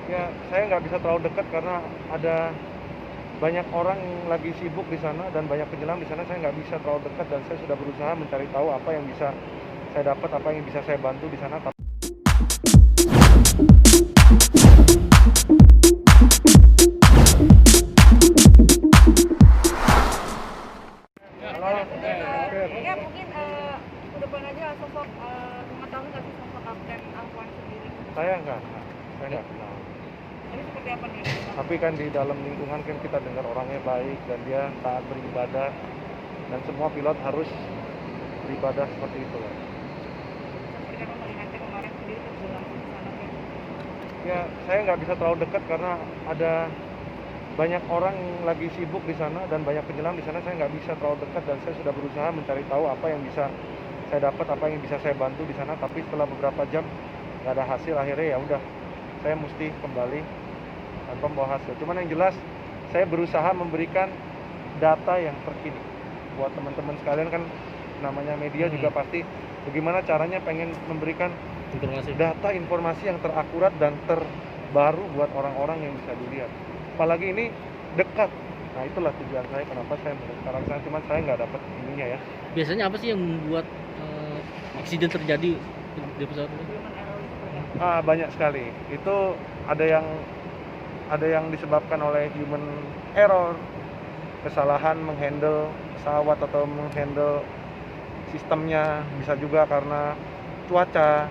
Ya, saya nggak bisa terlalu dekat karena ada banyak orang yang lagi sibuk di sana dan banyak penyelam di sana. Saya nggak bisa terlalu dekat dan saya sudah berusaha mencari tahu apa yang bisa saya dapat, apa yang bisa saya bantu di sana. Halo, oke. Ya mungkin ke depan aja sosok mengetahui nggak sih sosok Kapten Alwan sendiri? Saya nggak kenal. Ini seperti apa nih? Tapi kan di dalam lingkungan kan kita dengar orangnya baik dan dia taat beribadah dan semua pilot harus beribadah seperti itu lah. Seperti apa melihatnya kemarin sendiri kan sudah langsung ke sana kan? Ya, saya nggak bisa terlalu dekat karena ada banyak orang yang lagi sibuk di sana dan banyak penyelam di sana. Saya nggak bisa terlalu dekat dan saya sudah berusaha mencari tahu apa yang bisa saya dapat, apa yang bisa saya bantu di sana. Tapi setelah beberapa jam nggak ada hasil, akhirnya ya udah saya mesti kembali tanpa membawa hasil. Cuman yang jelas saya berusaha memberikan data yang terkini buat teman-teman sekalian. Kan namanya media juga pasti bagaimana caranya pengen memberikan data informasi yang terakurat dan terbaru buat orang-orang yang bisa dilihat. Apalagi ini dekat. Nah, itulah tujuan saya kenapa saya mau sekarang sana, cuman saya nggak dapat ininya ya. Biasanya apa sih yang membuat aksiden terjadi di pesawat itu? Banyak sekali. Itu ada yang disebabkan oleh human error, kesalahan menghandle pesawat atau menghandle sistemnya, bisa juga karena cuaca.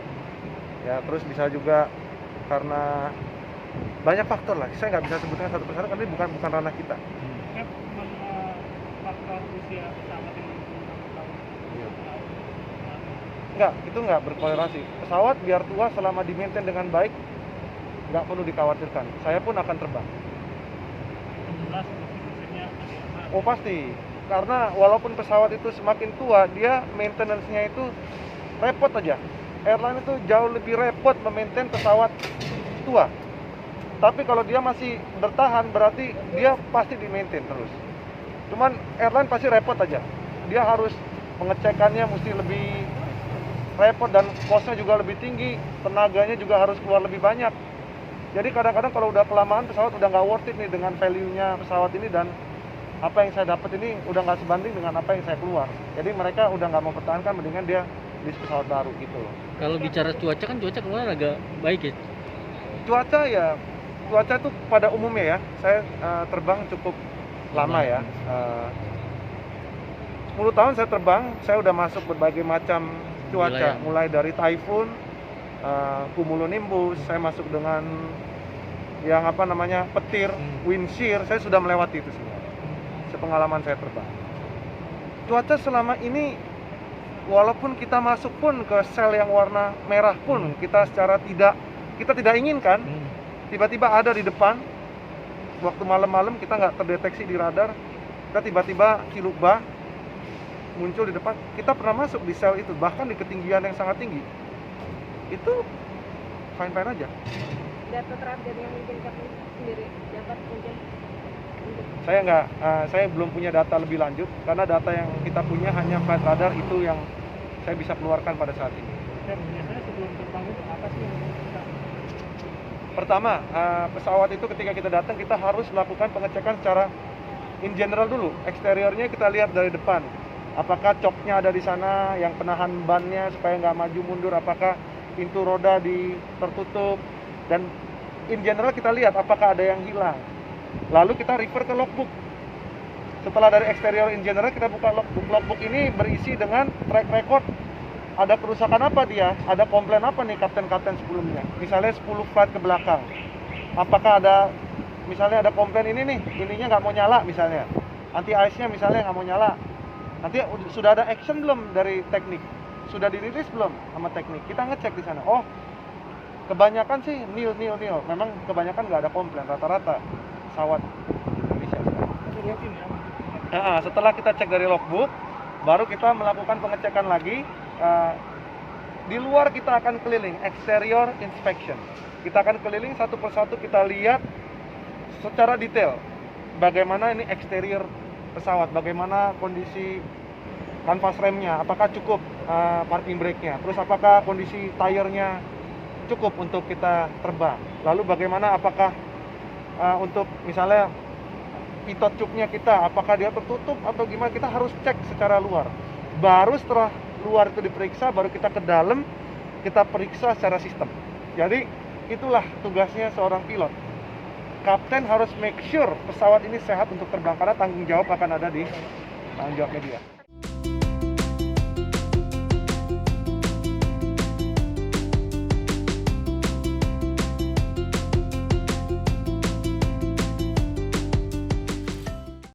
Ya, terus bisa juga karena banyak faktor lah. Saya nggak bisa sebutkan satu persatu karena ini bukan ranah kita. Faktor usia pesawat yang Enggak, itu nggak berkorelasi. Pesawat biar tua selama di-maintain dengan baik, nggak perlu dikhawatirkan. Saya pun akan terbang. Oh pasti, karena walaupun pesawat itu semakin tua, dia maintenance-nya itu repot aja. Airline itu jauh lebih repot memaintain pesawat tua. Tapi kalau dia masih bertahan, berarti dia pasti di-maintain terus. Cuman airline pasti repot aja. Dia harus pengecekannya mesti lebih repot dan cost-nya juga lebih tinggi, tenaganya juga harus keluar lebih banyak. Jadi kadang-kadang kalau udah kelamaan pesawat udah nggak worth it nih dengan value-nya pesawat ini, dan apa yang saya dapat ini udah nggak sebanding dengan apa yang saya keluar. Jadi mereka udah nggak mau pertahankan, mendingan dia di pesawat baru gitu loh. Kalau bicara cuaca kan cuaca kemarin agak baik ya. Cuaca itu pada umumnya ya, saya terbang cukup lama ya. 10 tahun saya terbang, saya udah masuk berbagai macam cuaca, mulai dari typhoon, cumulonimbus, saya masuk dengan yang petir, wind shear, saya sudah melewati itu semua. Sepengalaman saya terbang. Cuaca selama ini, walaupun kita masuk pun ke sel yang warna merah pun, kita tidak inginkan, tiba-tiba ada di depan. Waktu malam-malam kita nggak terdeteksi di radar, kita tiba-tiba kilubah muncul di depan. Kita pernah masuk di sel itu, bahkan di ketinggian yang sangat tinggi. Itu fine-fine aja. data terakhir yang mungkin kami sendiri dapat mungkin Saya belum punya data lebih lanjut, karena data yang kita punya hanya flight radar itu yang saya bisa keluarkan pada saat ini. biasanya sebelum terbang itu apa sih yang kita Pertama, pesawat itu ketika kita datang kita harus melakukan pengecekan secara in general dulu. Eksteriornya kita lihat dari depan. Apakah coknya ada di sana yang penahan bannya supaya nggak maju mundur, apakah pintu roda tertutup, dan in general kita lihat apakah ada yang hilang. Lalu kita refer ke logbook. Setelah dari eksterior in general kita buka logbook. Logbook ini berisi dengan track record, ada kerusakan apa dia, ada komplain apa nih kapten-kapten sebelumnya. Misalnya 10 flight ke belakang, apakah ada, misalnya ada komplain ini nih, ininya nggak mau nyala misalnya, anti ice-nya misalnya nggak mau nyala. Nanti sudah ada action belum dari teknik, sudah dirilis belum sama teknik, kita ngecek di sana. Oh, kebanyakan sih nil. Memang kebanyakan nggak ada komplain, rata-rata pesawat Indonesia sekarang. Setelah kita cek dari logbook, baru kita melakukan pengecekan lagi. Di luar kita akan keliling, exterior inspection. Kita akan keliling satu persatu, kita lihat secara detail bagaimana ini eksterior pesawat, bagaimana kondisi kanvas remnya, apakah cukup parking brake-nya, terus apakah kondisi tire-nya cukup untuk kita terbang. Lalu bagaimana, apakah untuk misalnya pitot cuknya kita, apakah dia tertutup atau gimana, kita harus cek secara luar. Baru setelah luar itu diperiksa, baru kita ke dalam, kita periksa secara sistem. Jadi itulah tugasnya seorang pilot. Kapten harus make sure pesawat ini sehat untuk terbang, karena tanggung jawab akan ada di tanggung jawabnya dia.